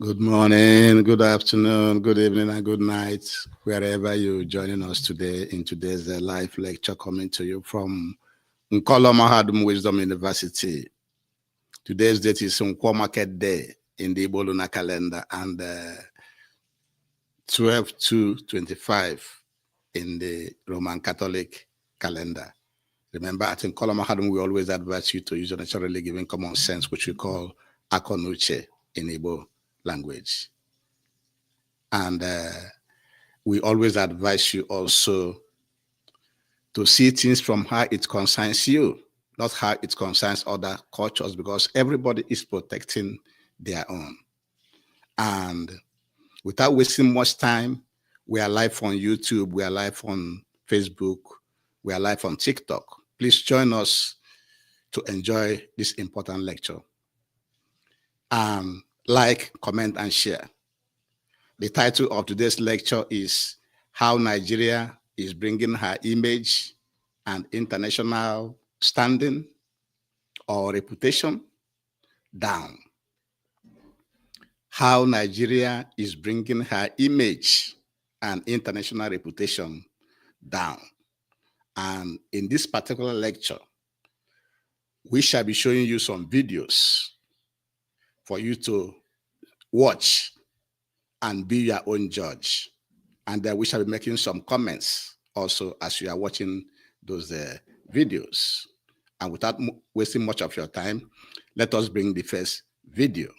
Good morning, good afternoon, good evening, and good night, wherever you're joining us today in today's live lecture coming to you from Nkolo Mahadum Wisdom University. Today's date is Nkwo Market Day in the Igbo lunar calendar and 12/2/25 in the Roman Catholic calendar. Remember, at Nkolo Mahadum, we always advise you to use your naturally given common sense, which we call Akonuche in Igbo language. And we always advise you also to see things from how it concerns you, not how it concerns other cultures, because everybody is protecting their own. And without wasting much time, we are live on YouTube, we are live on Facebook, we are live on TikTok. Please join us to enjoy this important lecture. And like, comment, and share. The title of today's lecture is How Nigeria is Bringing Her Image and International Standing or Reputation Down. How Nigeria is bringing her image and international reputation down. And in this particular lecture, we shall be showing you some videos for you to watch and be your own judge. And then we shall be making some comments also as you are watching those videos. And without wasting much of your time, let us bring the first video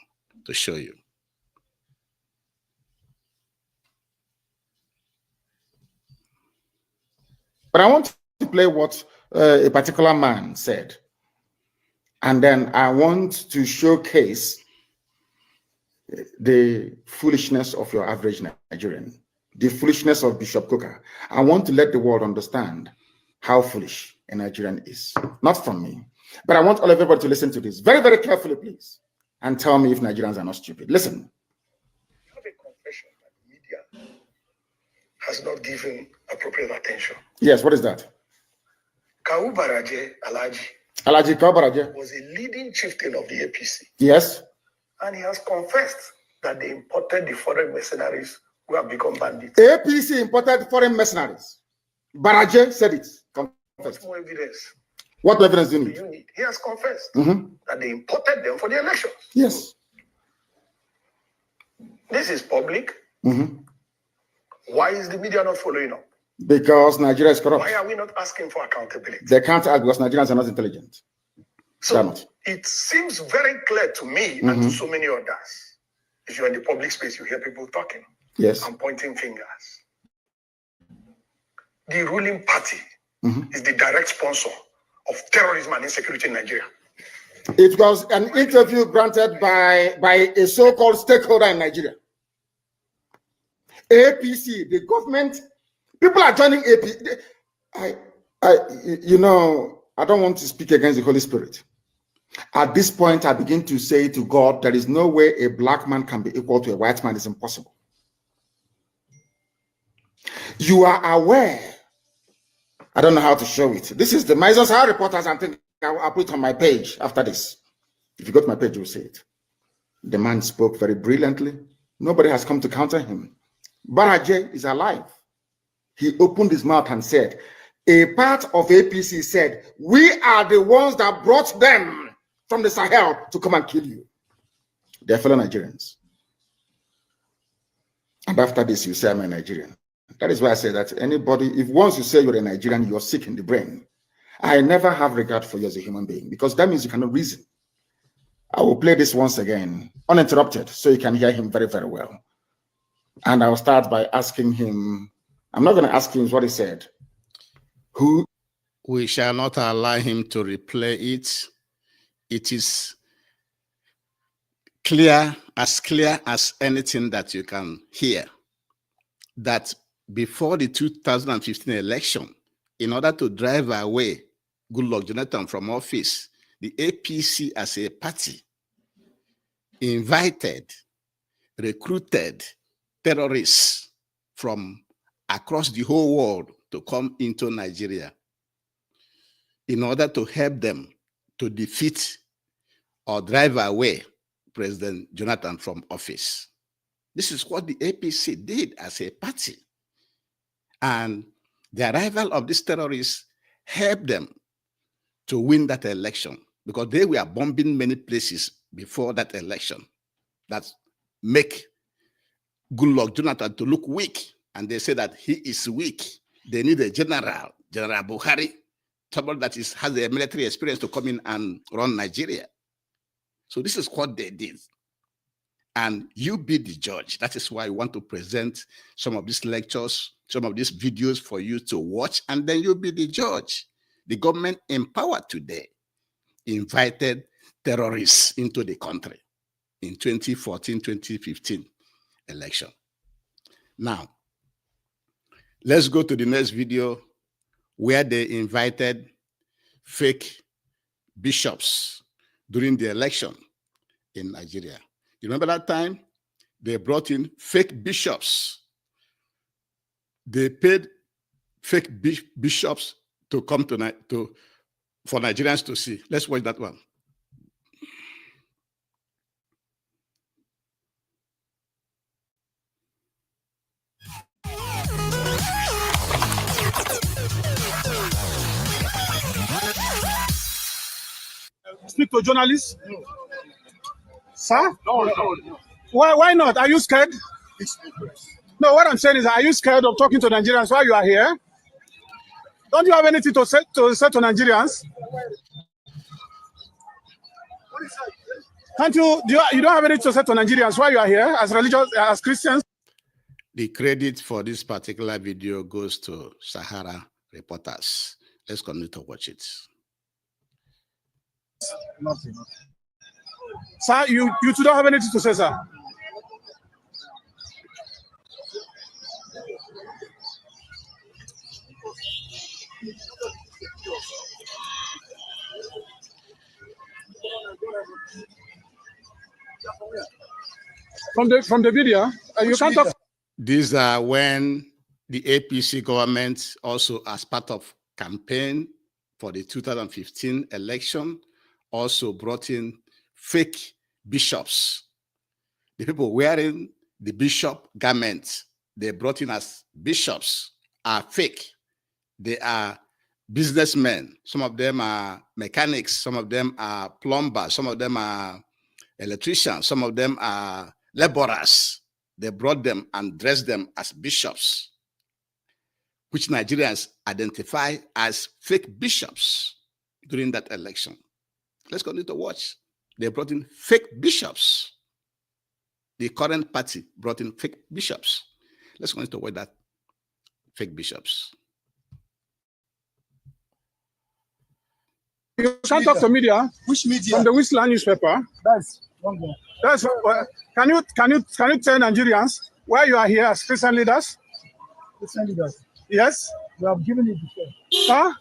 to show you. But I want to play what a particular man said. And then I want to showcase the foolishness of your average Nigerian, the foolishness of Bishop Coker. I want to let the world understand how foolish a Nigerian is. Not from me, but I want all of everybody to listen to this very, very carefully, please, and tell me if Nigerians are not stupid. Listen. I have a confession that the media has not given appropriate attention. Yes, what is that? Kawu Baraje Alhaji Kawu Baraje was a leading chieftain of the APC. Yes. And he has confessed that they imported the foreign mercenaries who have become bandits. APC imported foreign mercenaries. Baraje said it. What's more evidence? What evidence do you need? He has confessed that they imported them for the elections. Yes. This is public. Why is the media not following up? Because Nigeria is corrupt. Why are we not asking for accountability? They can't act because Nigerians are not intelligent. So it seems very clear to me and to so many others. If you're in the public space, you hear people talking. Yes. And pointing fingers. The ruling party is the direct sponsor of terrorism and insecurity in Nigeria. It was an interview granted by a so-called stakeholder in Nigeria. APC, the government, people are joining APC. I don't want to speak against the Holy Spirit. At this point, I begin to say to God, there is no way a black man can be equal to a white man. It's impossible. You are aware. I don't know how to show it. This is the Mizos High Reporters. I think I'll put it on my page after this. If you go to my page, you'll see it. The man spoke very brilliantly. Nobody has come to counter him. Baraje is alive. He opened his mouth and said, a part of APC said, we are the ones that brought them from the Sahel to come and kill you. They're fellow Nigerians. And after this, you say, I'm a Nigerian. That is why I say that anybody, if once you say you're a Nigerian, you're sick in the brain. I never have regard for you as a human being because that means you cannot reason. I will play this once again, uninterrupted, so you can hear him very, very well. And I'll start by asking him, I'm not going to ask him what he said. Who? We shall not allow him to replay it. It is clear as anything that you can hear, that before the 2015 election, in order to drive away Goodluck Jonathan from office, the APC as a party invited, recruited terrorists from across the whole world to come into Nigeria in order to help them to defeat or drive away President Jonathan from office. This is what the APC did as a party. And the arrival of these terrorists helped them to win that election because they were bombing many places before that election that make Goodluck Jonathan to look weak. And they say that he is weak. They need a general, General Buhari, someone that has the military experience to come in and run Nigeria. So this is what they did. And you be the judge. That is why I want to present some of these lectures, some of these videos for you to watch, and then you be the judge. The government in power today invited terrorists into the country in 2014, 2015 election. Now, let's go to the next video where they invited fake bishops during the election in Nigeria. You remember that time? They brought in fake bishops. They paid fake bishops to come for Nigerians to see. Let's watch that one. Speak to journalists? No. Sir? No. Why not? Are you scared? No, what I'm saying is, are you scared of talking to Nigerians while you are here? Don't you have anything to say to Nigerians? Can't you? You don't have anything to say to Nigerians while you are here as religious, as Christians? The credit for this particular video goes to Sahara Reporters. Let's continue to watch it. Nothing. Sir, you don't have anything to say, sir. From the video, you can't talk. These are when the APC government, also as part of campaign for the 2015 election, also brought in fake bishops. The people wearing the bishop garments they brought in as bishops are fake. They are businessmen. Some of them are mechanics. Some of them are plumbers. Some of them are electricians. Some of them are laborers. They brought them and dressed them as bishops, which Nigerians identify as fake bishops during that election. Let's continue to watch. They brought in fake bishops. The current party brought in fake bishops. Let's continue to watch that. Fake bishops. You can't talk to media. Which media? From the Whistler newspaper. That's one more. That's can you tell Nigerians why you are here as Christian leaders? Christian leaders. Yes. We have given it before. Huh?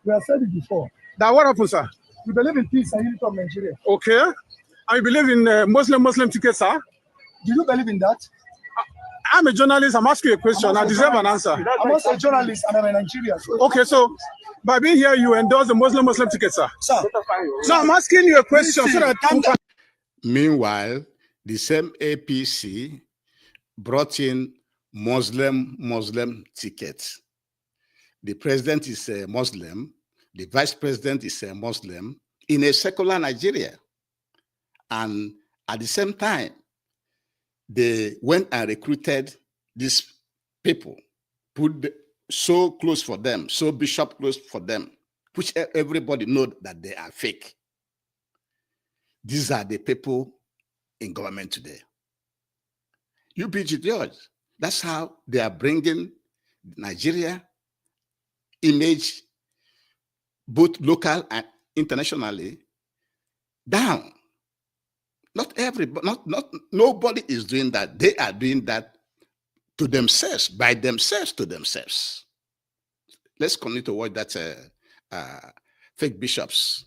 We have said it before. That what happened, sir? We believe in peace and unity of Nigeria. Okay. And you believe in Muslim tickets, sir? Do you believe in that? I'm a journalist. I'm asking you a question. I deserve an answer. I'm also a journalist and I'm a Nigerian. So okay, so by being here, you endorse the Muslim ticket, sir? Sir. No, I'm asking you a question. So that Meanwhile, the same APC brought in Muslim tickets. The president is a Muslim. The vice president is a Muslim in a secular Nigeria. And at the same time, they went and recruited these people, put so close for them, so bishop close for them, which everybody knows that they are fake. These are the people in government today. You be the judge. That's how they are bringing Nigeria image, both local and internationally, down. Not everybody, not nobody is doing that. They are doing that to themselves, by themselves to themselves. Let's continue to watch that fake bishops.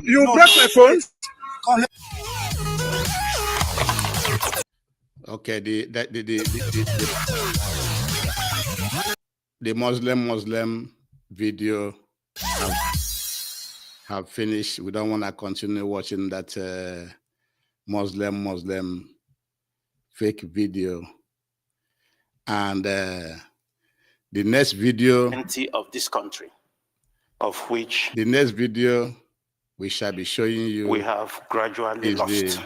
You broke my phone? Okay, the Muslim video have finished. We don't want to continue watching that Muslim fake video. And the next video of this country, of which the next video we shall be showing you, we have gradually lost.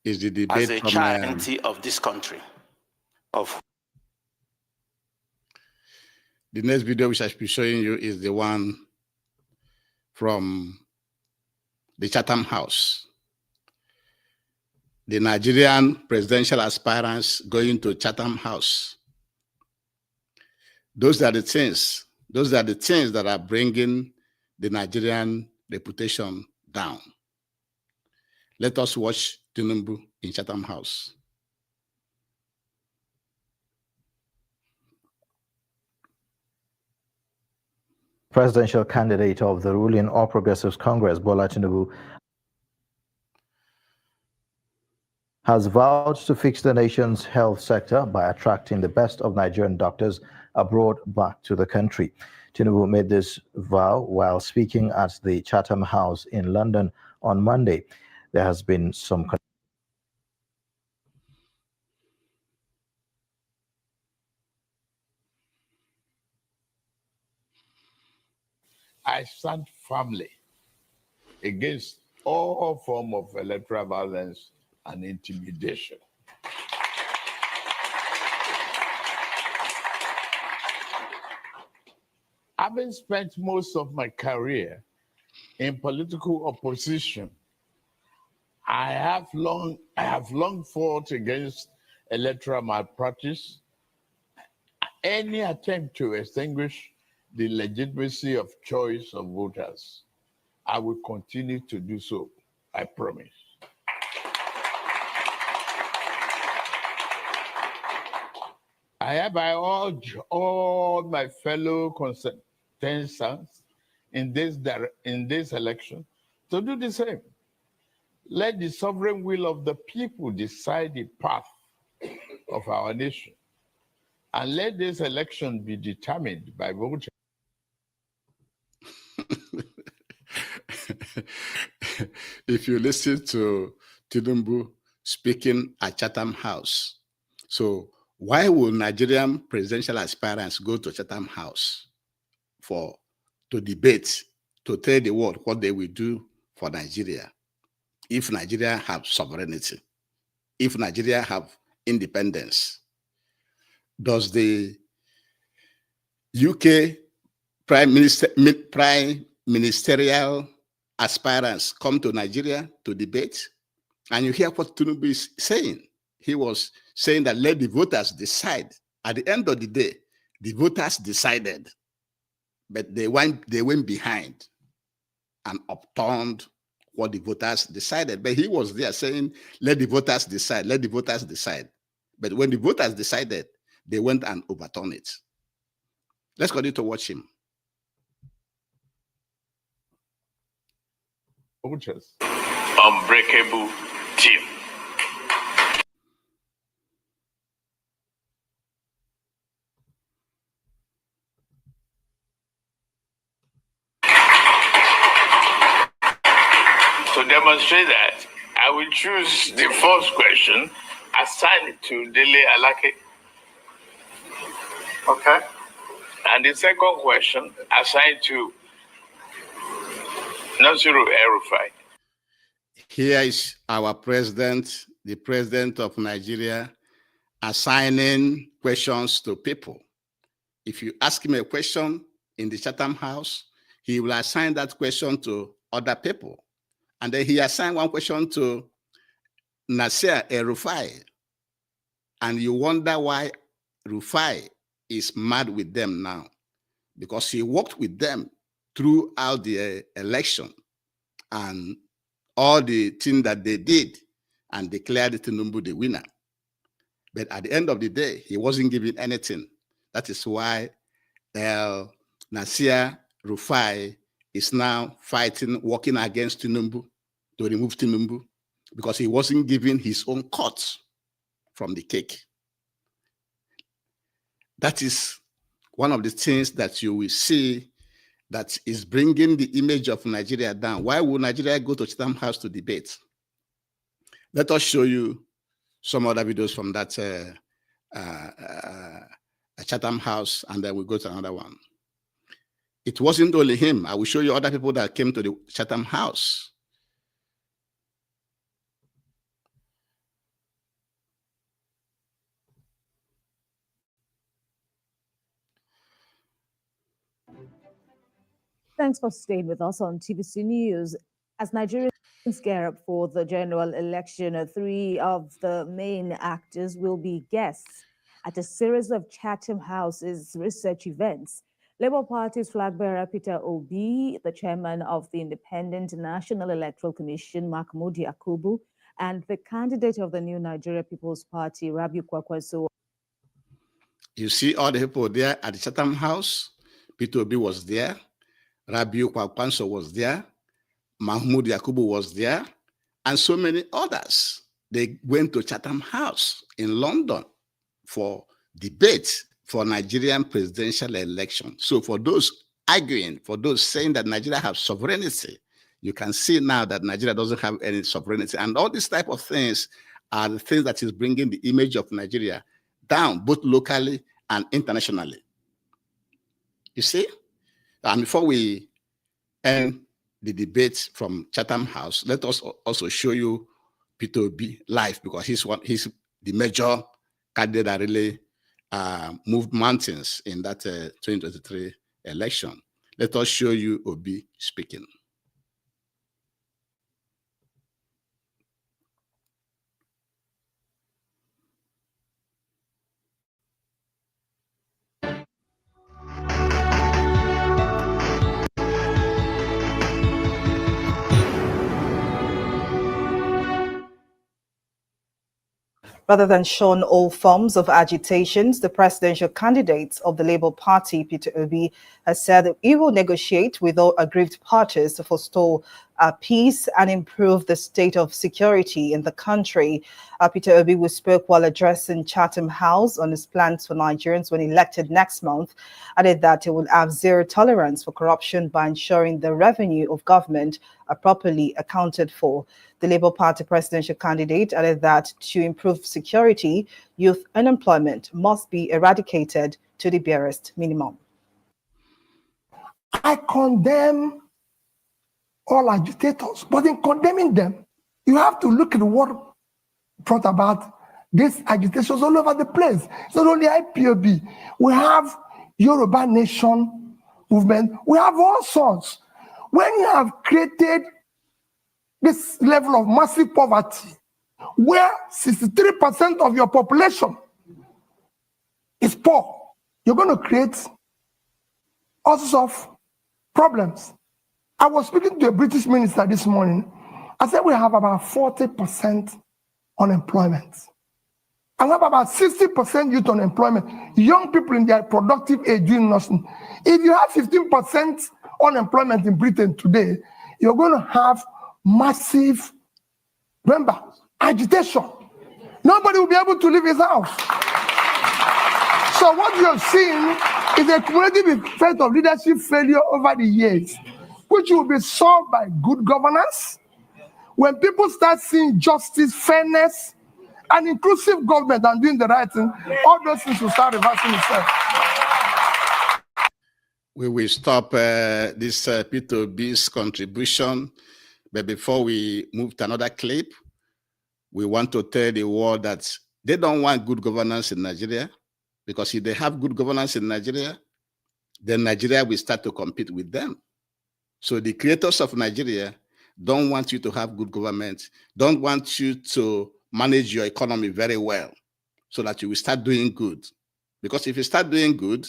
Is the debate as a child of this country. The next video we shall be showing you is the one from the Chatham House. The Nigerian presidential aspirants going to Chatham House. Those are the things that are bringing the Nigerian reputation down. Let us watch Tinubu in Chatham House. Presidential candidate of the ruling All Progressives Congress, Bola Tinubu, has vowed to fix the nation's health sector by attracting the best of Nigerian doctors abroad back to the country. Tinubu made this vow while speaking at the Chatham House in London on Monday. There has been some I stand firmly against all forms of electoral violence and intimidation. Having spent most of my career in political opposition, I have long fought against electoral malpractice. Any attempt to extinguish the legitimacy of choice of voters, I will continue to do so, I promise. I hereby urge all my fellow contestants in this election to do the same. Let the sovereign will of the people decide the path of our nation. And let this election be determined by voters. If you listen to Tinubu speaking at Chatham House, so why will Nigerian presidential aspirants go to Chatham House to debate, to tell the world what they will do for Nigeria if Nigeria have sovereignty, if Nigeria have independence? Does the UK prime ministerial aspirants come to Nigeria to debate? And you hear what Tinubu is saying. He was saying that let the voters decide. At the end of the day, the voters decided, but they went behind and upturned what the voters decided. But he was there saying, let the voters decide, let the voters decide. But when the voters decided, they went and overturned it. Let's continue to watch him. Unbreakable team. To demonstrate that, I will choose the first question, assign it to Dele Alake. Okay. And the second question, assigned to Nasiru El-Rufai. Here is our president, the president of Nigeria, assigning questions to people. If you ask him a question in the Chatham House, he will assign that question to other people. And then he assigned one question to Nasir El-Rufai. And you wonder why Rufai is mad with them now, because he worked with them throughout the election and all the things that they did and declared Tinubu the winner. But at the end of the day, he wasn't giving anything. That is why Nasir Rufai is now fighting, working against Tinubu to remove Tinubu because he wasn't given his own cut from the cake. That is one of the things that you will see that is bringing the image of Nigeria down. Why would Nigeria go to Chatham House to debate? Let us show you some other videos from that Chatham House, and then we'll go to another one. It wasn't only him. I will show you other people that came to the Chatham House. Thanks for staying with us on TVC News. As Nigerians gear up for the general election, 3 of the main actors will be guests at a series of Chatham House's research events. Labour Party's flag bearer Peter Obi, the chairman of the Independent National Electoral Commission, Mahmood Yakubu, and the candidate of the New Nigeria People's Party, Rabiu Kwankwaso. You see all the people there at the Chatham House. Peter Obi was there. Rabiu Kwankwaso was there. Mahmood Yakubu was there. And so many others. They went to Chatham House in London for debate for Nigerian presidential election. So for those arguing, for those saying that Nigeria has sovereignty, you can see now that Nigeria doesn't have any sovereignty. And all these type of things are the things that is bringing the image of Nigeria down, both locally and internationally. You see? And before we end the debate from Chatham House, let us also show you Peter Obi live, because he's the major candidate that really moved mountains in that 2023 election. Let us show you Obi speaking. Rather than shun all forms of agitations, the presidential candidate of the Labour Party, Peter Obi, has said that he will negotiate with all aggrieved parties to forestall peace and improve the state of security in the country. Peter Obi, who spoke while addressing Chatham House on his plans for Nigerians when elected next month, added that he will have zero tolerance for corruption by ensuring the revenue of government are properly accounted for. The Labour Party presidential candidate added that to improve security, youth unemployment must be eradicated to the barest minimum. I condemn all agitators, but in condemning them, you have to look at what brought about these agitations all over the place. It's not only IPOB. We have Yoruba Nation movement. We have all sorts. When you have created this level of massive poverty, where 63% of your population is poor, you're going to create all sorts of problems. I was speaking to a British minister this morning. I said we have about 40% unemployment. And we have about 60% youth unemployment. Young people in their productive age doing nothing. If you have 15% unemployment in Britain today, you're going to have massive, remember, agitation. Nobody will be able to leave his house. So what you're seeing is a cumulative effect of leadership failure over the years, which will be solved by good governance. When people start seeing justice, fairness, and inclusive government and doing the right thing, all those things will start reversing itself. We will stop this Peter Obi's contribution. But before we move to another clip, we want to tell the world that they don't want good governance in Nigeria, because if they have good governance in Nigeria, then Nigeria will start to compete with them. So the creators of Nigeria don't want you to have good government, don't want you to manage your economy very well so that you will start doing good. Because if you start doing good,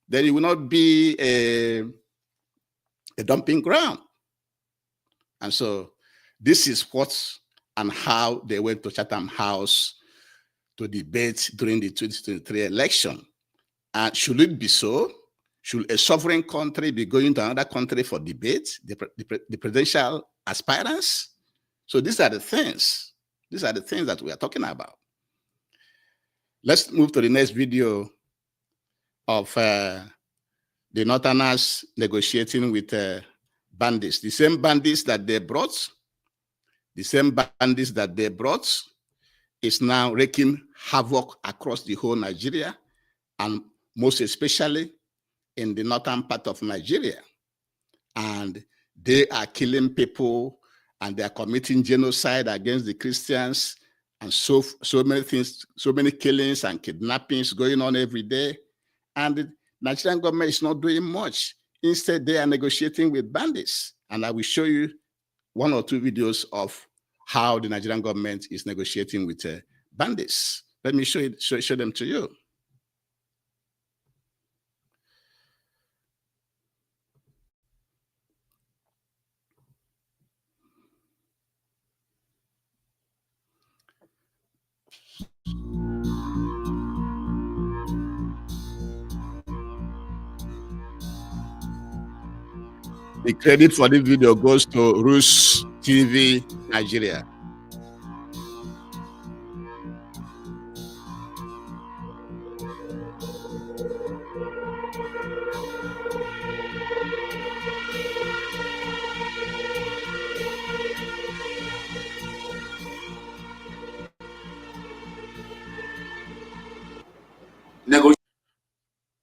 then it will not be a dumping ground. And so this is what and how they went to Chatham House to debate during the 2023 election. And should it be so? Should a sovereign country be going to another country for debate, the presidential aspirants? So these are the things. These are the things that we are talking about. Let's move to the next video of the Northerners negotiating with bandits. The same bandits that they brought, is now wreaking havoc across the whole Nigeria, and most especially in the northern part of Nigeria. And they are killing people, and they are committing genocide against the Christians, and so many things, so many killings and kidnappings going on every day. And the Nigerian government is not doing much. Instead, they are negotiating with bandits. And I will show you one or two videos of how the Nigerian government is negotiating with bandits. Let me show them to you. The credit for this video goes to Rus TV Nigeria.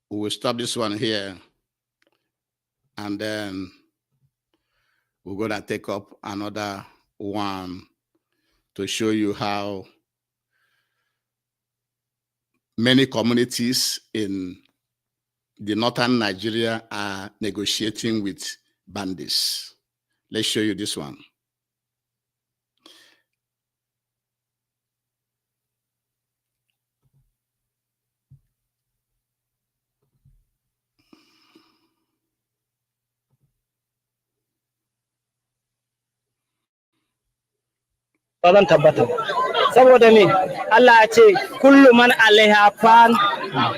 We will stop this one here, and then we're going to take up another one to show you how many communities in the northern Nigeria are negotiating with bandits. Let's show you this one. ba zan tabbata ba saboda me Allah ya ce kullu man alaiha fan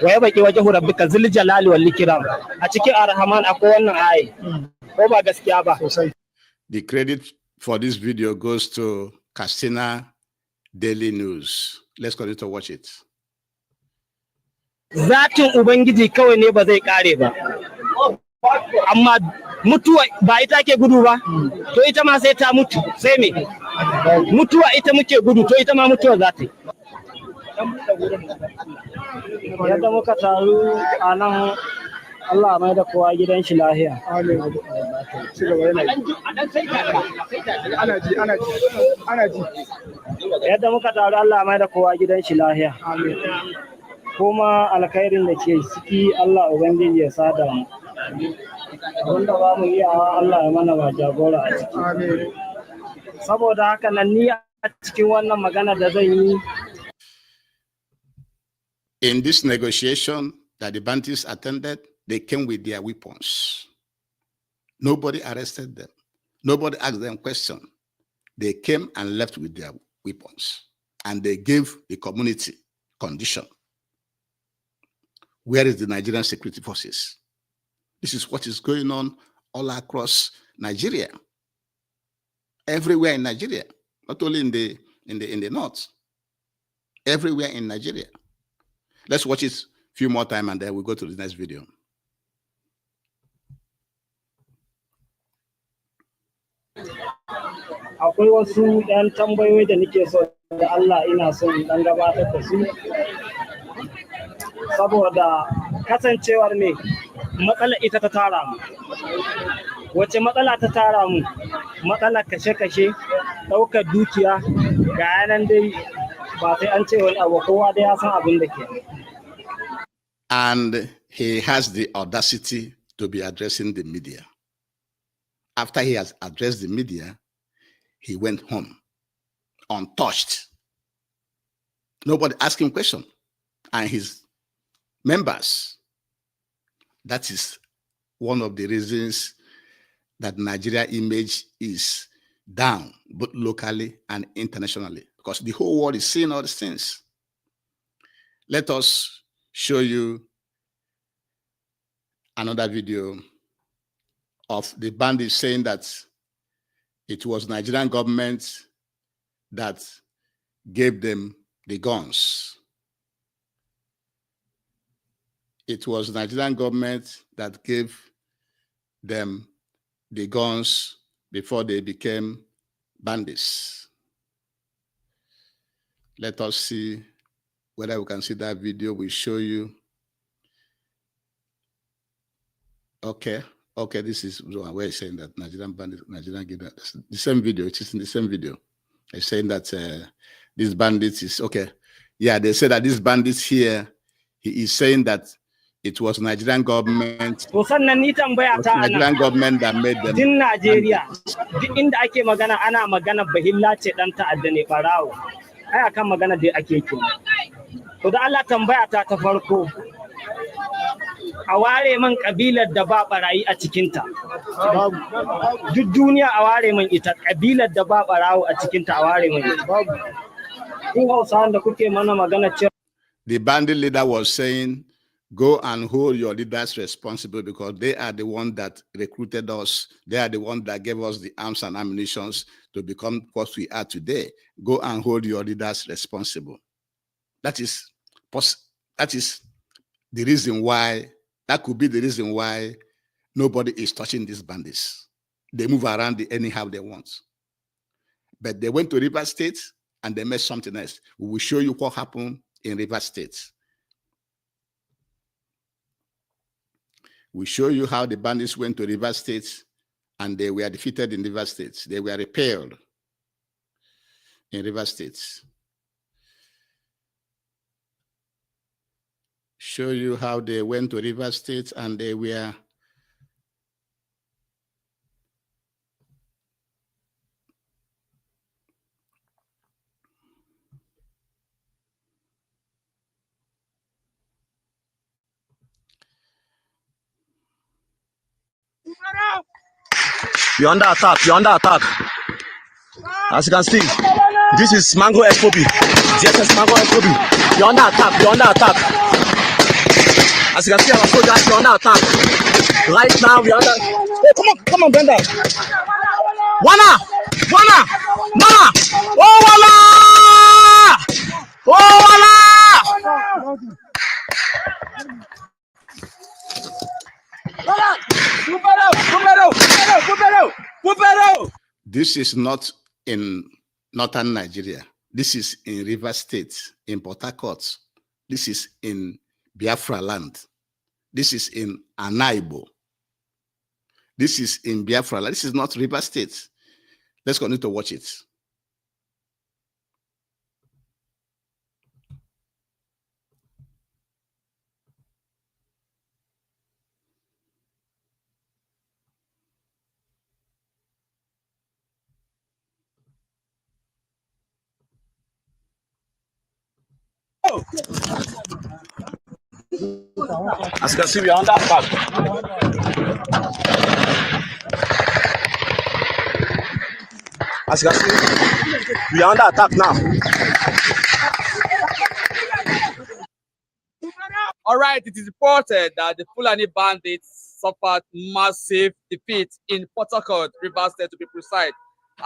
wa yabqi wajhu rabbika zil jalali wal ikram. A cikin Ar-Rahman akwai wannan ayi ko ba gaskiya ba. The credit for this video goes to Katsina Daily News. Let's continue to watch it. Zatin Ubangiji kawai ne ba zai kare ba, amma mutuwa ba ita ke gudu ba, to ita ma sai ta mutu. Sai me mutuwa ita muke gudu, to ita ma mutuwa za ta yi. Yadda muka taru a nan, Allah mai da kowa gidan shi lahiya. Yadda muka taru, Allah mai da kowa gidan shi lahiya. Kuma alkhairin da ke ciki Allah Ubangiji ya sada mu. Wanda ba mu iya Allah ya mana ba jagora a ciki. Saboda haka nan ni a cikin wannan magana da zan yi. In this negotiation that the bandits attended, they came with their weapons. Nobody arrested them. Nobody asked them questions. They came and left with their weapons. And they gave the community condition. Where is the Nigerian security forces? This is what is going on all across Nigeria. Everywhere in Nigeria, not only in the north. Everywhere in Nigeria. Let's watch it a few more times and then we'll go to the next video. Akwai wasu ɗan tambayoyi da nake so da Allah ina son ɗan gabatar da su. Saboda kasancewar me matsala ita ta tara mu. Wace matsala ta tara mu? Matsalar kashe-kashe, ɗaukar dukiya, ga yanan dai ba sai an ce wani abu, kowa dai ya san abin da ke. And he has the audacity to be addressing the media. After he has addressed the media, he went home untouched. Nobody asked him questions. And his members, that is one of the reasons that Nigeria image is down, both locally and internationally, because the whole world is seeing all these things. Let us show you another video of the bandits saying that it was Nigerian government that gave them the guns. It was Nigerian government that gave them the guns before they became bandits. Let us see whether we can see that video. We show you. Okay, this is where it's saying that Nigerian bandits, Nigerian give that. The same video, it is in the same video. It's saying that these bandits is, okay. Yeah, they say that these bandits here, he is saying that it was Nigerian government. Nigerian government that made them. In Nigeria, in the ake magana ana magana bahilla ce dan ta'adda ne barawo. Ai akan magana dai ake ke. To da Allah tambaya ta farko. A ware man kabilar da ba barayi a cikinta. Duk duniya a ware man ita kabilar da ba barawo a cikinta a ware man ita. Ku Hausawan da kuke mana magana cewa. The bandit leader was saying, go and hold your leaders responsible because they are the one that recruited us. They are the one that gave us the arms and ammunition to become what we are today. Go and hold your leaders responsible. That is the reason why, that could be the reason why nobody is touching these bandits. They move around anyhow they want. But they went to River State and they made something else. We will show you what happened in River State. We show you how the bandits went to River State and they were defeated in River State. They were repelled in River State. Show you how they went to River State and they were You're under attack. You're under attack. As you can see, this is Mango FOB. GSS Mango FOB. You're under attack. You're under attack. As you can see, our soldiers, you're under attack. Right now, we're under. Hey, come on, Brenda. Wana! Mama! Oh, Wala! Oh, Wala! This is not in northern Nigeria. This is in River State, in Port Harcourt. This is in Biafra land. This is in Anaibo. This is in Biafra land. This is not River State. Let's continue to watch it. As you can see, we are under attack. As you can see, we are under attack now. All right, it is reported that the Fulani bandits suffered massive defeat in Port Harcourt, Rivers State to be precise.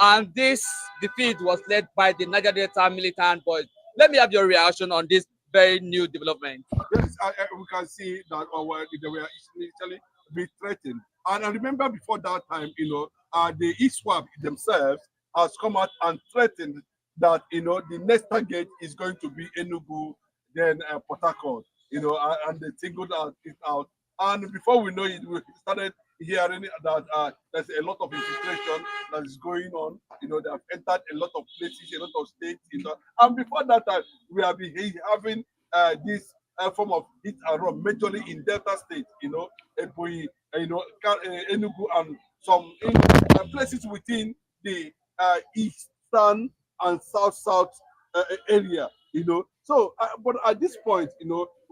And this defeat was led by the Niger Delta militant boys. Let me have your reaction on this very new development. Yes, we can see that they were initially be threatened. And I remember before that time, the ISWAP themselves has come out and threatened that, the next target is going to be Enugu, then Port Harcourt, and they singled it out. And before we know it, we started hearing that there's a lot of infiltration that is going on. They have entered a lot of places, a lot of states. And before that time, we have been having this form of hit and run, majorly in Delta State, Ebonyi, Enugu, and some places within the eastern and south area. So, but at this point,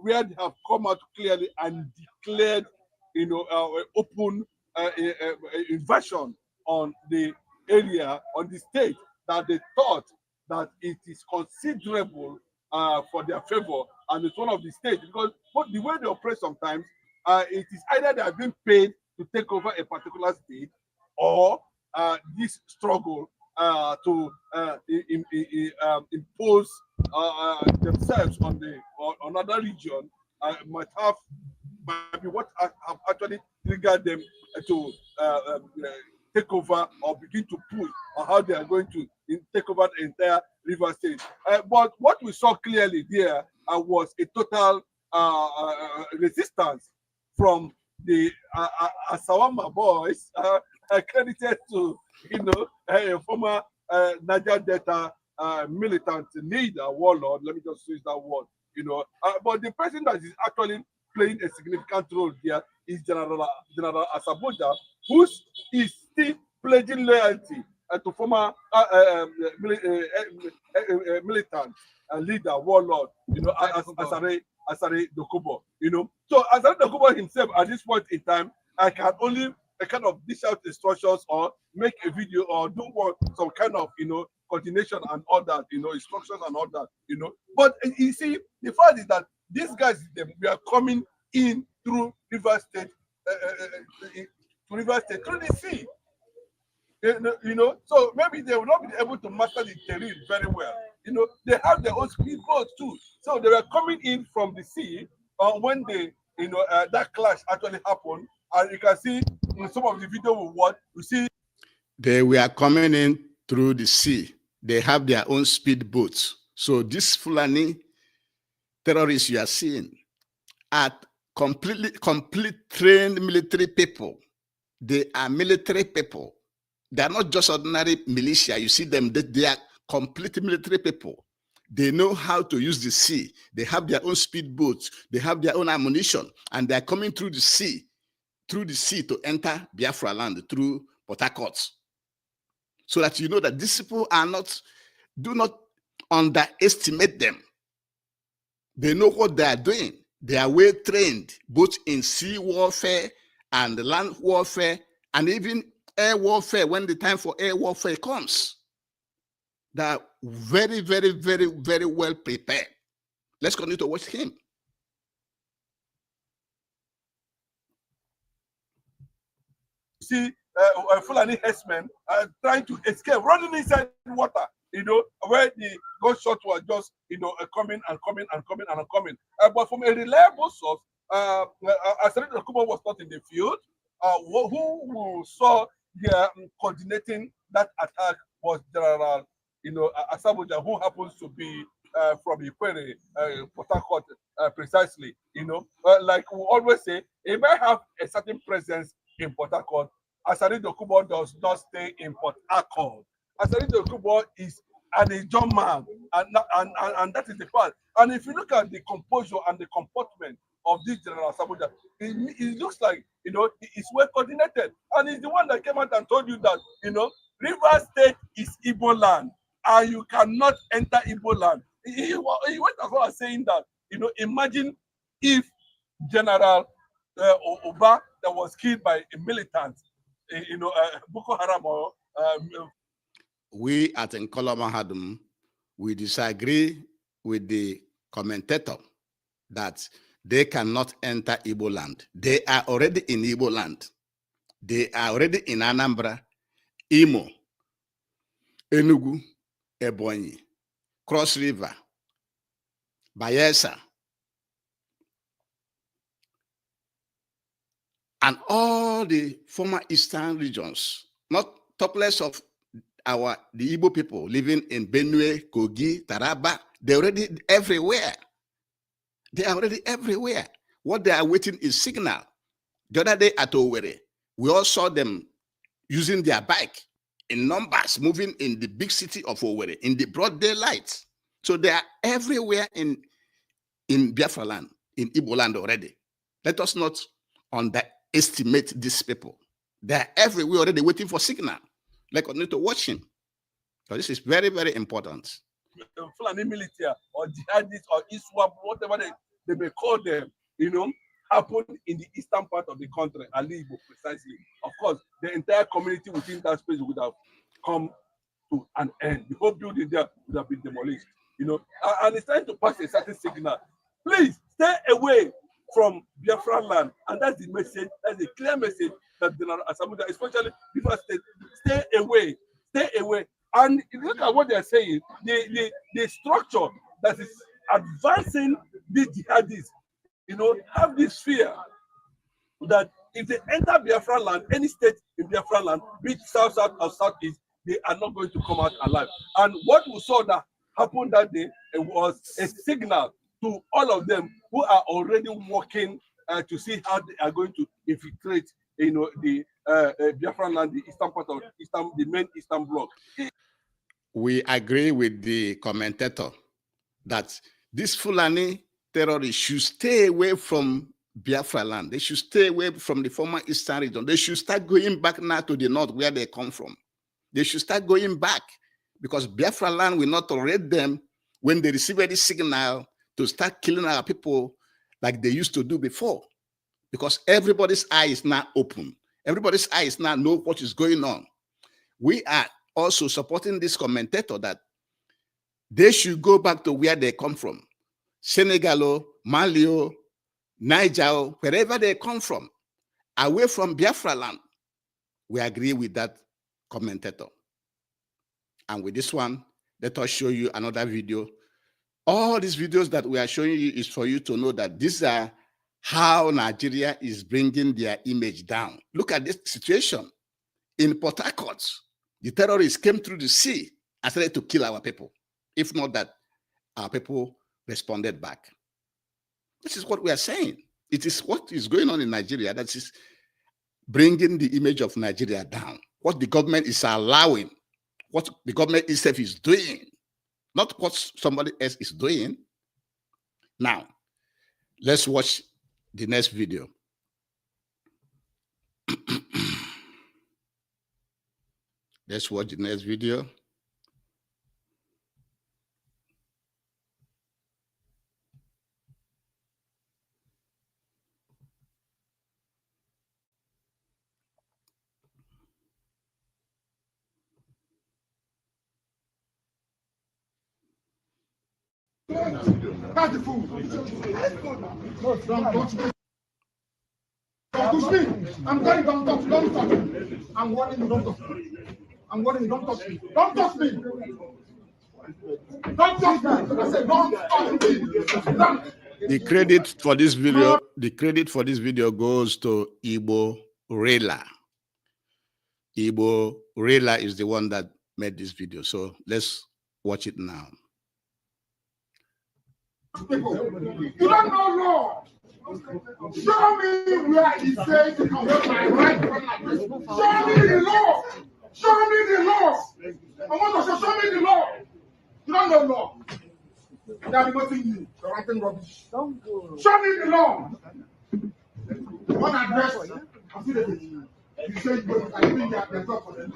where they have come out clearly and declared, open invasion on the area, on the state, that they thought that it is considerable for their favor, and it's one of the states, because the way they operate sometimes, it is either they have been paid to take over a particular state, or this struggle to impose themselves on another region might be what have actually triggered them to take over or begin to push on how they are going to take over the entire River State. But what we saw clearly there was a total resistance from the Asawama boys, credited to a former Niger Delta militant leader, warlord. Let me just use that word. But the person that is actually playing a significant role here is General Asaboja, who is still pledging loyalty to former militant leader, warlord, Asare Dokubo. So Asare Dokubo himself, at this point in time, I can only kind of dish out instructions or make a video or do some kind of coordination and all that, instructions and all that, But you see, the fact is that these guys, we are coming in through River State, through the sea. So maybe they will not be able to master the terrain very well. They have their own speedboats too. So they were coming in from the sea when that clash actually happened. And you can see in some of the video we see they were coming in through the sea. They have their own speedboats. So these Fulani terrorists you are seeing are complete trained military people. They are military people. They are not just ordinary militia. You see them, they are complete military people. They know how to use the sea. They have their own speedboats. They have their own ammunition, and they are coming through the sea to enter Biafra land through Port Harcourt. So that you know that these people do not underestimate them. They know what they are doing. They are well trained, both in sea warfare and land warfare, and even air warfare when the time for air warfare comes. They are very, very, very, very well prepared. Let's continue to watch him. See Fulani herdsmen trying to escape, running inside water, where the gunshots were just, coming and coming and coming and coming. But from a reliable source, Asare Dokubo was not in the field. Who saw coordinating that attack was General, Asaboja, who happens to be from Ikwere, Port Harcourt, precisely. Like we always say, he may have a certain presence in Port Harcourt. Asare Dokubo does not stay in Port Harcourt. Asare Dokubo is an Ijaw man, and that is the fact. And if you look at the composure and the comportment of this General Asaboja, it looks like it's well coordinated, and he's the one that came out and told you that River State is Igbo land, and you cannot enter Igbo land. He went as well as saying that imagine if General Oba that was killed by a militant, Boko Haram or we at Nkola Mahadum, we disagree with the commentator that they cannot enter Igbo land. They are already in Igbo land. They are already in Anambra, Imo, Enugu, Ebonyi, Cross River, Bayelsa, and all the former eastern regions, not talk less of the Igbo people living in Benue, Kogi, Taraba. They're already everywhere. They are already everywhere. What they are waiting is signal. The other day at Owerri, we all saw them using their bike in numbers, moving in the big city of Owerri in the broad daylight. So they are everywhere in Biafra land, in Igbo land already. Let us not underestimate these people. They are everywhere already waiting for signal. Like I need to watch him. So this is very, very important. Fulani military or jihadists or ISWAP, whatever they may call them, happened in the eastern part of the country, Alibo precisely. Of course, the entire community within that space would have come to an end. The whole building there would have been demolished. And it's trying to pass a certain signal. Please stay away from Biafra land. And that's the message, that's a clear message that General Asamuga, especially Biafra State, stay away, stay away. And if you look at what they're saying, the structure that is advancing these jihadists, you know, have this fear that if they enter Biafra land, any state in Biafra land, be it south, south, or southeast, they are not going to come out alive. And what we saw that happened that day, it was a signal to all of them who are already working to see how they are going to infiltrate, you know, the Biafra land, the eastern part of Eastern, the main Eastern Bloc. We agree with the commentator that this Fulani terrorists should stay away from Biafra land. They should stay away from the former Eastern region. They should start going back now to the north where they come from. They should start going back because Biafra land will not tolerate them when they receive any signal to start killing our people like they used to do before. Because everybody's eye is now open. Everybody's eyes now know what is going on. We are also supporting this commentator that they should go back to where they come from. Senegal, Mali, Niger, wherever they come from, away from Biafra land. We agree with that commentator. And with this one, let us show you another video. All these videos that we are showing you is for you to know that these are how Nigeria is bringing their image down. Look at this situation. In Port Harcourt, the terrorists came through the sea and started to kill our people. If not that, our people responded back. This is what we are saying. It is what is going on in Nigeria that is bringing the image of Nigeria down. What the government is allowing, what the government itself is doing, not what somebody else is doing. Now, let's watch the next video. Let's watch the next video. That's the food. Don't touch me. I'm telling you, don't touch me. I'm warning you, don't touch me. I'm warning you, don't touch me. Don't touch me. Don't touch me. I said, don't touch me. The credit for this video goes to Igbo Rela. Igbo Rela is the one that made this video. So let's watch it now. People, you don't know law. Show me where he says to convert my right one like this. Show me the law. Show me the law. I want to show me the law. You don't know law. That is nothing new. You're writing rubbish. Show me the law. One address. I see the you say I think that they're talk for them.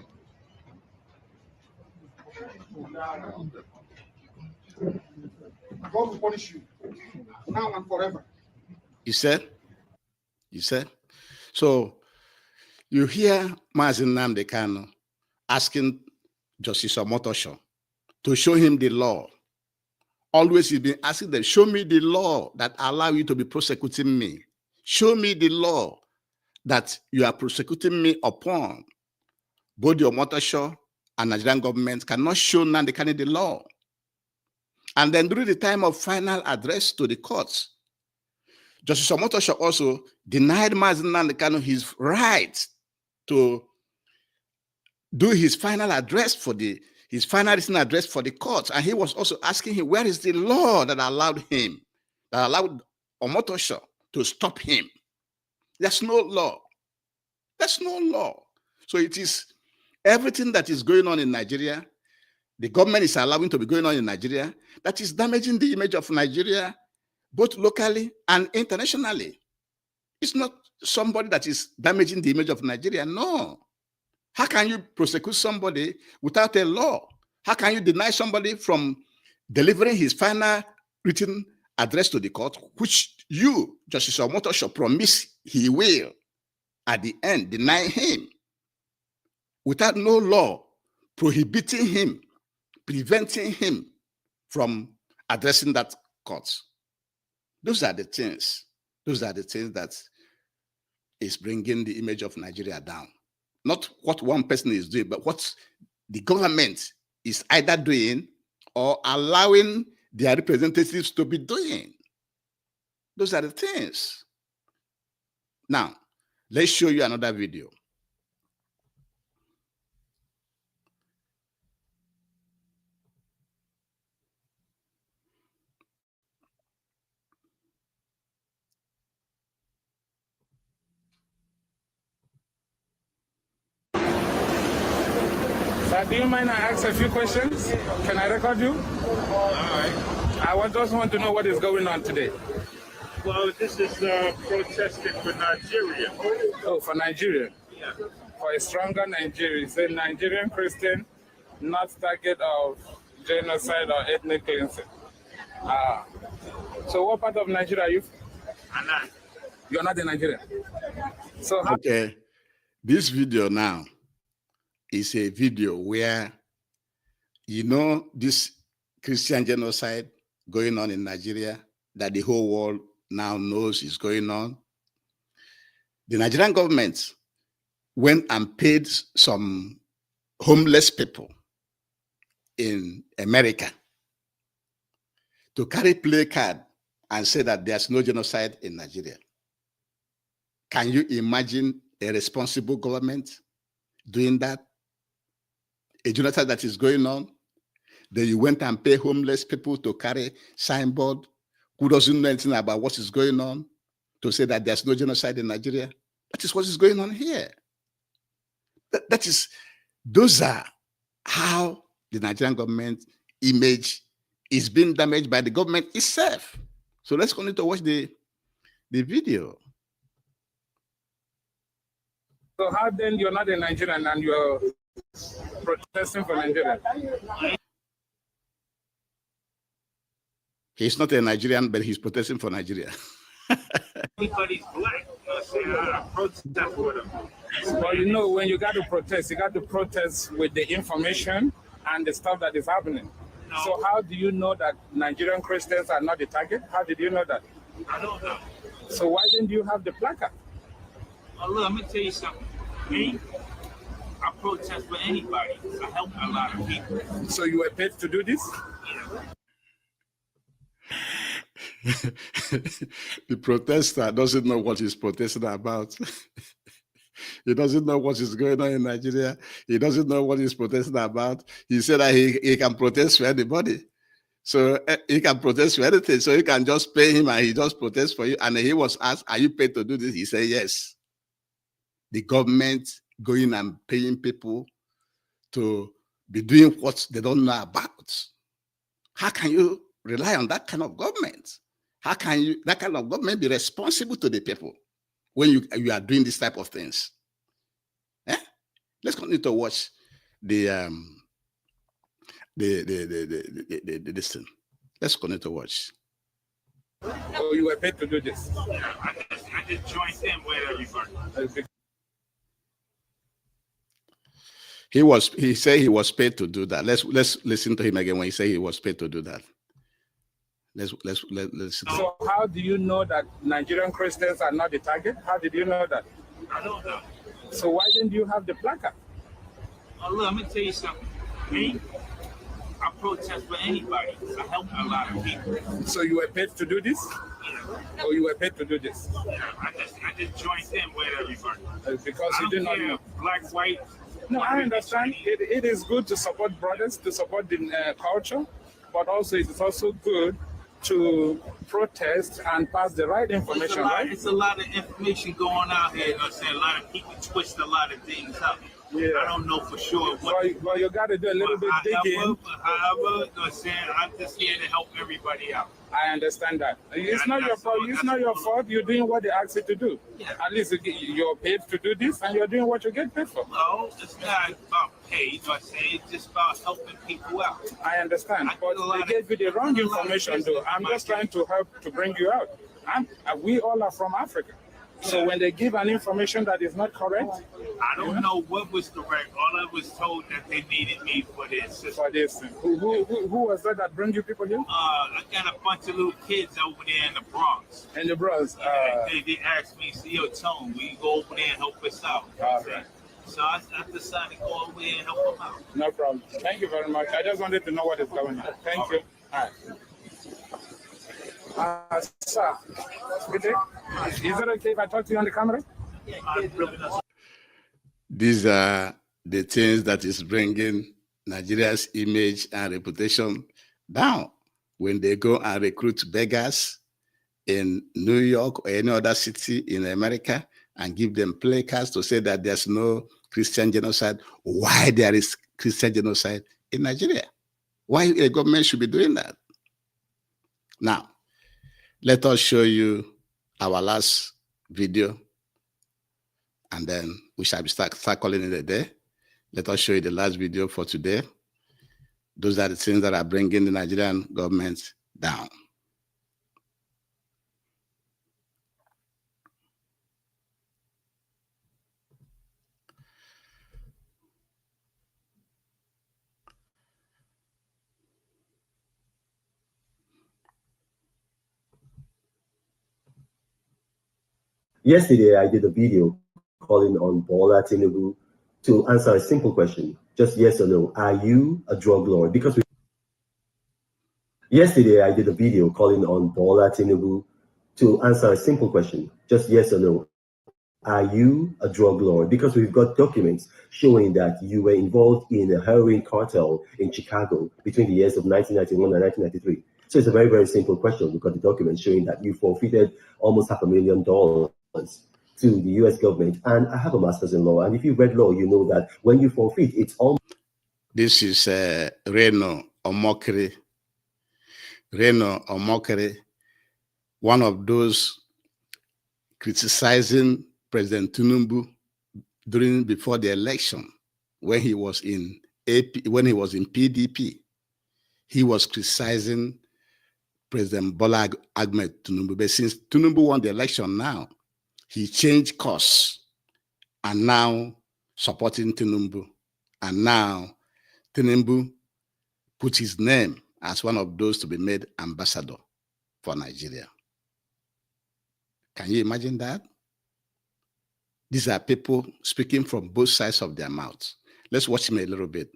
God will punish you now and forever. You said? So you hear Mazi Nnamdi Kanu asking Justice Omotosho to show him the law. Always he's been asking them, show me the law that allow you to be prosecuting me. Show me the law that you are prosecuting me upon. Both the Omotosho and Nigerian government cannot show Nnamdi Kanu the law. And then during the time of final address to the courts, Justice Omotosho also denied Mazi Nnamdi Kanu his right to do his final address for his final written address for the courts. And he was also asking him, where is the law that allowed Omotosho to stop him? There's no law. There's no law. So it is everything that is going on in Nigeria, the government is allowing to be going on in Nigeria, that is damaging the image of Nigeria, both locally and internationally. It's not somebody that is damaging the image of Nigeria. No. How can you prosecute somebody without a law? How can you deny somebody from delivering his final written address to the court, which you, Justice Omotosho, promise he will, at the end, deny him, without no law prohibiting him, preventing him from addressing that court? Those are the things Those are the things that is bringing the image of Nigeria down. Not what one person is doing, but what the government is either doing or allowing their representatives to be doing. Those are the things. Now, let's show you another video. Do you mind I ask a few questions? Can I record you? All right. I just want to know what is going on today. Well, this is protesting for Nigeria. Oh, for Nigeria? Yeah. For a stronger Nigeria. It's a Nigerian Christian, not target of genocide or ethnic cleansing. So what part of Nigeria are you? I'm not. You're not in Nigeria? So how Okay. This video now is a video where, you know, this Christian genocide going on in Nigeria that the whole world now knows is going on. The Nigerian government went and paid some homeless people in America to carry placard and say that there's no genocide in Nigeria. Can you imagine a responsible government doing that? A genocide that is going on, then you went and pay homeless people to carry signboard who doesn't know anything about what is going on to say that there's no genocide in Nigeria. That is what is going on here. Those are how the Nigerian government image is being damaged by the government itself. So let's continue to watch the video. So how then you're not a Nigerian and you're protesting for Nigeria? He's not a Nigerian, but he's protesting for Nigeria. Everybody's black. I protest for them. Well, you know, when you got to protest with the information and the stuff that is happening. No. So how do you know that Nigerian Christians are not the target? How did you know that? I don't know. So why didn't you have the placard? Oh, look, I'm going to tell you something. Me, I protest for anybody. I help a lot of people. So you were paid to do this? Yeah. The protester doesn't know what he's protesting about. He doesn't know what is going on in Nigeria. He doesn't know what he's protesting about. He said that he can protest for anybody. So he can protest for anything. So you can just pay him and he just protests for you. And he was asked, are you paid to do this? He said, yes. The government going and paying people to be doing what they don't know about. How can you rely on that kind of government? How can that kind of government be responsible to the people when you are doing this type of things? Let's continue to watch this thing. Let's continue to watch. Oh, you were paid to do this? Yeah, I just joined in with everybody. He said he was paid to do that. Let's listen to him again when he said he was paid to do that. Let's listen. So how do you know that Nigerian Christians are not the target? How did you know that? I don't know. So why didn't you have the placard? Oh, look, I'm going to tell you something. Me, I protest for anybody. I help a lot of people. So you were paid to do this? Yeah. Or you were paid to do this? Yeah, I just joined in with everybody. Because you did not know. Black, white. No, I understand. It is good to support brothers, to support the culture, but also it is also good to protest and pass the right information, right? It's a lot of information going out here. A lot of people twist a lot of things up. Yeah. I don't know for sure. Well, you got to do a little bit digging. However, I'm just here to help everybody out. I understand that. It's not your fault. It's not your fault. You're doing what they ask you to do. Yeah. At least you're paid to do this, and you're doing what you get paid for. No, it's not about paid. It's just about helping people out. I understand, but they gave you the wrong information, though. I'm just trying to help to bring you out. We all are from Africa. So when they give an information that is not correct, I don't know what was correct. All I was told that they needed me for this. For this. Who was that bring you people here? I got a bunch of little kids over there in the Bronx. In the Bronx. They asked me, see your tone, will you go over there and help us out? All right. So I decided to go over there and help them out. No problem. Thank you very much. I just wanted to know what is going on. Thank you. All right. Sir, good day. Is it okay if I talk to you on the camera? These are the things that is bringing Nigeria's image and reputation down. When they go and recruit beggars in New York or any other city in America and give them placards to say that there's no Christian genocide, why there is Christian genocide in Nigeria? Why the government should be doing that? Now, let us show you our last video, and then we shall start calling it a day. Let us show you the last video for today. Those are the things that are bringing the Nigerian government down. Yesterday, I did a video calling on Bola Tinubu to answer a simple question, just yes or no. Are you a drug lord? Because yesterday, I did a video calling on Bola Tinubu to answer a simple question, just yes or no. Are you a drug lord? Because we've got documents showing that you were involved in a heroin cartel in Chicago between the years of 1991 and 1993. So it's a very, very simple question. We've got the documents showing that you forfeited almost $500,000 to the US government. And I have a master's in law. And if you read law, you know that when you forfeit, it's almost... This is Reno Omokri. Reno Omokri, one of those criticizing President Tinubu before the election, when he was in PDP. He was criticizing President Bola Ahmed Tinubu. But since Tinubu won the election now, he changed course and now supporting Tinubu. And now Tinubu put his name as one of those to be made ambassador for Nigeria. Can you imagine that? These are people speaking from both sides of their mouths. Let's watch him a little bit.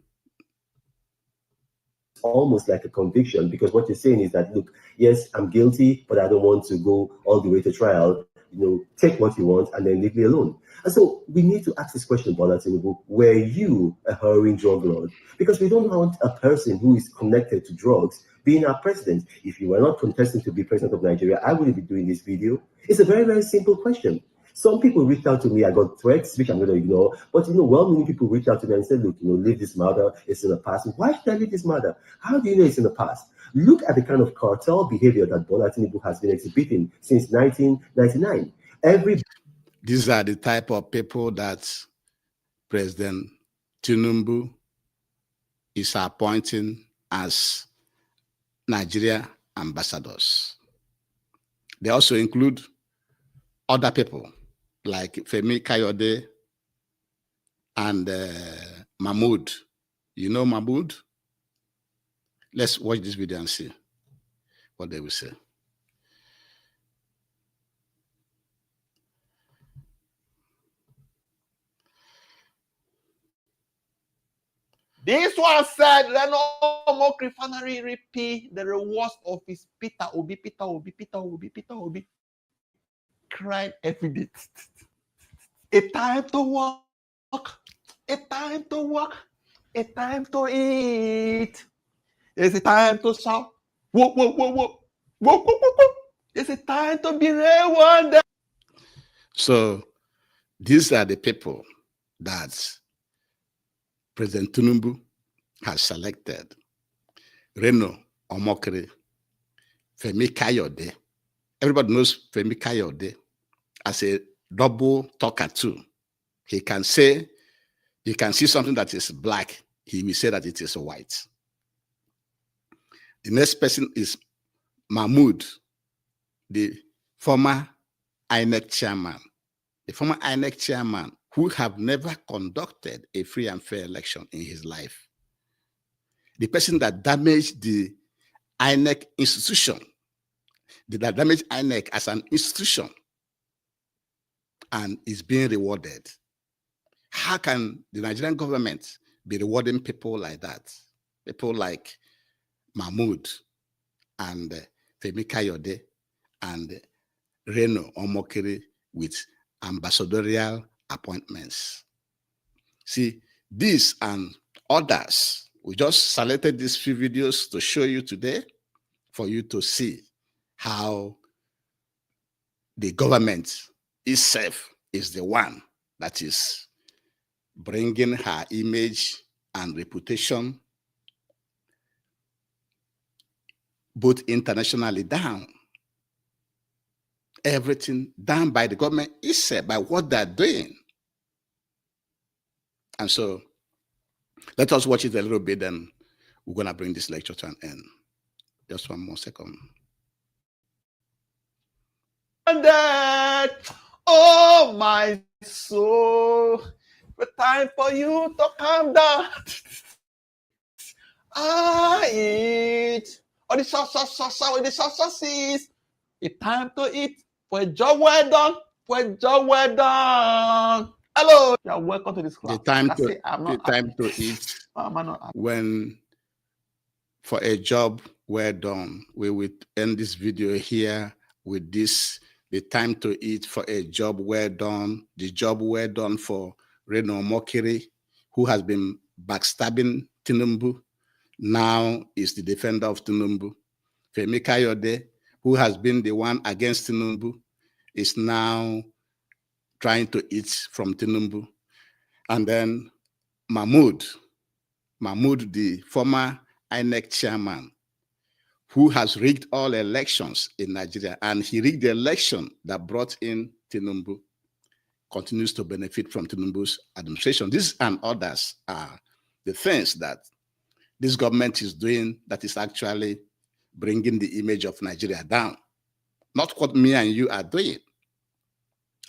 Almost like a conviction, because what you're saying is that, look, yes, I'm guilty, but I don't want to go all the way to trial. You know, take what you want and then leave me alone. And so we need to ask this question, Bola Tinubu, were you a heroin drug lord? Because we don't want a person who is connected to drugs being our president. If you were not contesting to be president of Nigeria, I wouldn't be doing this video. It's a very, very simple question. Some people reached out to me. I got threats, which I'm going to ignore. But, you know, well-meaning people reached out to me and said, look, you know, leave this matter. It's in the past. Why should I leave this matter? How do you know it's in the past? Look at the kind of cartel behavior that Bola Tinubu has been exhibiting since 1999. These are the type of people that President Tinubu is appointing as Nigeria ambassadors. They also include other people like Femi Kayode and Mahmoud. You know Mahmoud? Let's watch this video and see what they will say. This one said, Reno Omokri refinery repay the rewards of his Peter Obi. Cried every day. A time to work, a time to work, a time to eat. It's a time to shout. Whoa, whoa, whoa, whoa. Whoa, whoa, whoa, whoa. It's a time to be rewarded. So these are the people that President Tinubu has selected. Reno Omokri, Femi Kayode. Everybody knows Femi Kayode as a double talker too. He can say, you can see something that is black, he will say that it is white. The next person is Mahmoud, the former INEC chairman. the former INEC chairman, who have never conducted a free and fair election in his life. The person that damaged the INEC institution, that damaged INEC as an institution, and is being rewarded. How can the Nigerian government be rewarding people like that? People like Mahmoud and Femi Kayode and Reno Omokiri with ambassadorial appointments. See, these and others, we just selected these few videos to show you today for you to see how the government itself is the one that is bringing her image and reputation both internationally down. Everything done by the government itself, by what they're doing. And so let us watch it a little bit, and we're going to bring this lecture to an end. Just one more second. And that, oh my soul, the time for you to calm down. I eat. Oh, the sauces. It's time to eat. For a job well done. For a job well done. Hello. You're welcome to this class. The time to eat. When for a job well done. We will end this video here with this. The time to eat for a job well done. The job well done for Reno Omokiri, who has been backstabbing Tinubu. Now is the defender of Tinubu. Femi Kayode, who has been the one against Tinubu, is now trying to eat from Tinubu. And then Mahmoud, the former INEC chairman, who has rigged all elections in Nigeria, and he rigged the election that brought in Tinubu, continues to benefit from Tinubu's administration. These and others are the things that this government is doing that is actually bringing the image of Nigeria down. Not what me and you are doing.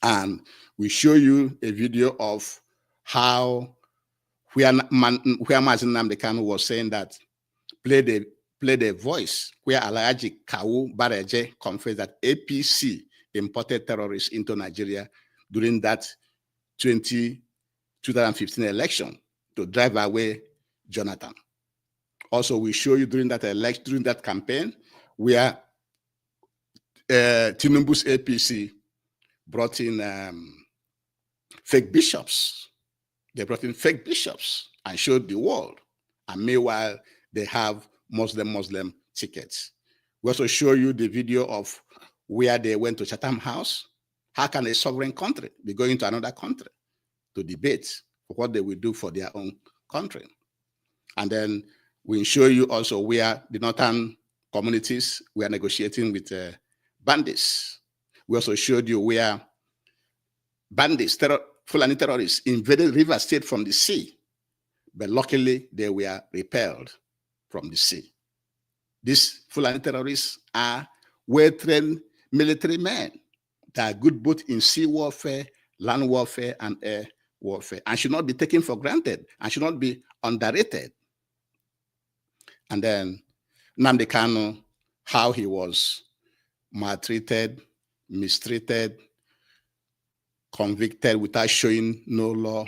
And we show you a video of how where Mazi Nnamdi Kanu was saying that play the voice where Alhaji Kawu Bareje confessed that APC imported terrorists into Nigeria during that 2015 election to drive away Jonathan. Also, we show you during that election, during that campaign, where Tinubu's APC brought in fake bishops. They brought in fake bishops and showed the world. And meanwhile, they have Muslim tickets. We also show you the video of where they went to Chatham House. How can a sovereign country be going to another country to debate what they will do for their own country? And then we show you also where the northern communities were negotiating with bandits. We also showed you where bandits, Fulani terrorists, invaded River State from the sea, but luckily they were repelled from the sea. These Fulani terrorists are well-trained military men that are good both in sea warfare, land warfare, and air warfare, and should not be taken for granted and should not be underrated. And then Nnamdi Kanu, how he was maltreated, mistreated, convicted without showing no law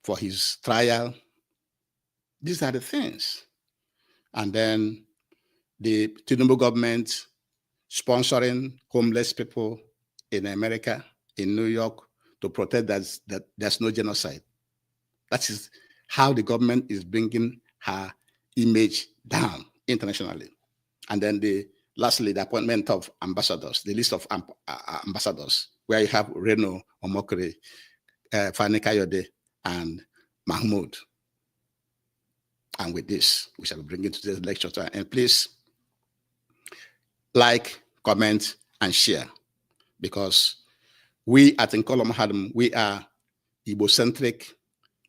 for his trial. These are the things. And then the Tinubu government sponsoring homeless people in America, in New York, to protest that there's no genocide. That is how the government is bringing her image down internationally. And then lastly, the appointment of ambassadors, the list of ambassadors, where you have Reno Omokiri, Fani Kayode, and Mahmoud. And with this, we shall bring it to today's lecture. And please like, comment, and share, because we at Nkolo Mahadum, we are Igbo-centric,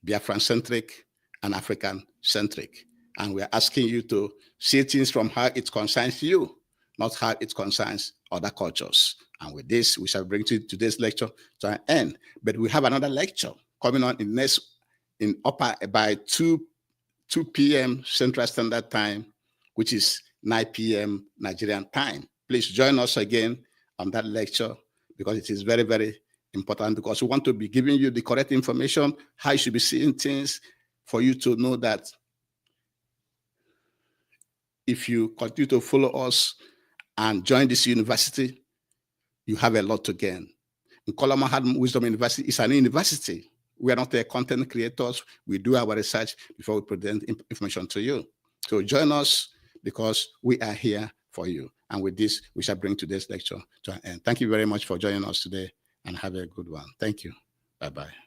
Biafran-centric, and African-centric. And we're asking you to see things from how it concerns you, not how it concerns other cultures. And with this, we shall bring to today's lecture to an end. But we have another lecture coming on by 2 p.m. Central Standard Time, which is 9 p.m. Nigerian time. Please join us again on that lecture, because it is very, very important, because we want to be giving you the correct information, how you should be seeing things, for you to know that if you continue to follow us and join this university, you have a lot to gain. Nkola Mahadum Wisdom University is an university. We are not content creators. We do our research before we present information to you. So join us, because we are here for you. And with this, we shall bring today's lecture to an end. Thank you very much for joining us today, and have a good one. Thank you. Bye-bye.